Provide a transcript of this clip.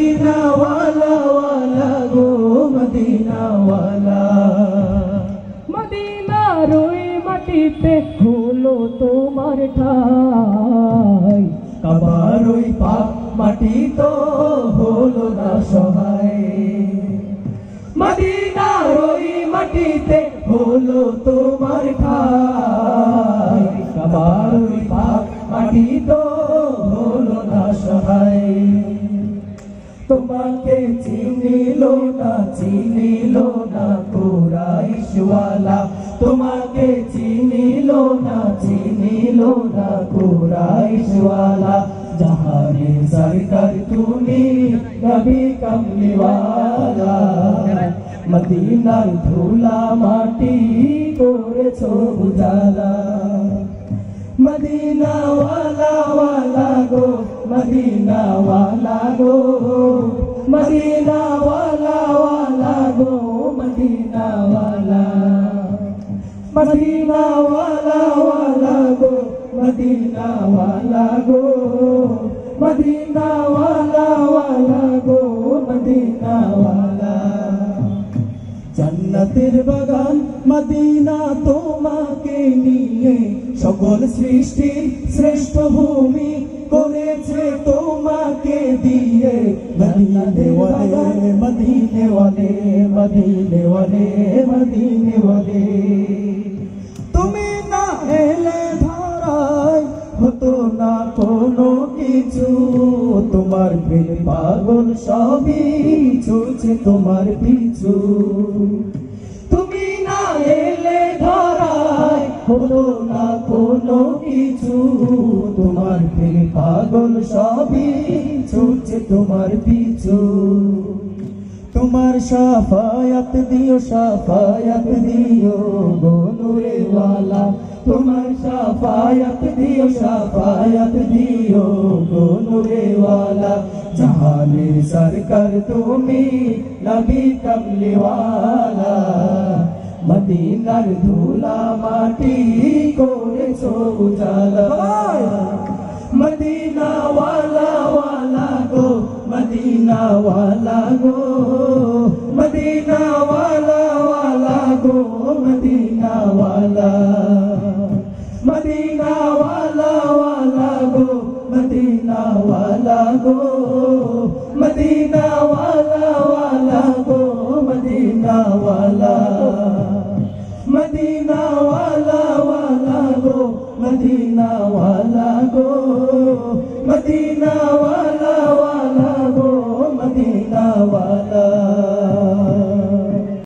Medina वाला वाला गो Medina वाला মদিনার ওই মাটিতে হলো তোমার ঠাই কাবার ওই পাক মাটি তো হলো না সহায় মদিনার ওই মাটিতে হলো তোমার ঠাই কাবার ওই পাক মাটি তো হলো না সহায় তোমাকে চিনিল না কুরাইশওয়ালা তোমাকে চিনিল না কুরাইশওয়ালা জাহানে সরকার তুমি নবী কমলিওয়ালা মদিনার ধুলা মাটি করেছো উজালা मदीना वाला वाला गो मदीना वाला गो मदीना वाला वाला गो मदीना वाला मदीना वाला वाला गो मदीना वाला गो मदीना वाला वाला गो मदीना वाला জান্নাতের বাগান মদিনা তোমাকে নিয়ে সকল সৃষ্টির শ্রেষ্ঠ ভূমি করেছে তোমাকে দিয়ে মদিনে ওয়ালে মদিনে ওয়ালে মদিনে ওয়ালে মদিনে ওয়ালে তুমি না এলে ধরায় হতো না কোনো কিছু তোমার প্রেম পাগল সবই ছুটছে তোমার পিছু তুমি না এলে ধরায় হতো না কোনো কিছু তোমার প্রেম পাগল সবই ছুটছে তোমার পিছু তোমার শাফায়াত দিও গো নূরে ওয়ালা তোমার শাফায়াত দিও গো নূরে ওয়ালা জাহানের সরকার তুমি নবী কমলিওয়ালা মদিনার ধুলা মাটি করেছো উজালা मदीना वाला वाला गो मदीना वाला गो मदीना वाला वाला गो मदीना वाला मदीना वाला वाला गो मदीना वाला गो मदीना वाला वाला गो मदीना वाला मदीना वाला वाला गो मदीना वाला गो मदीना वाला वाला गो मदीना वाला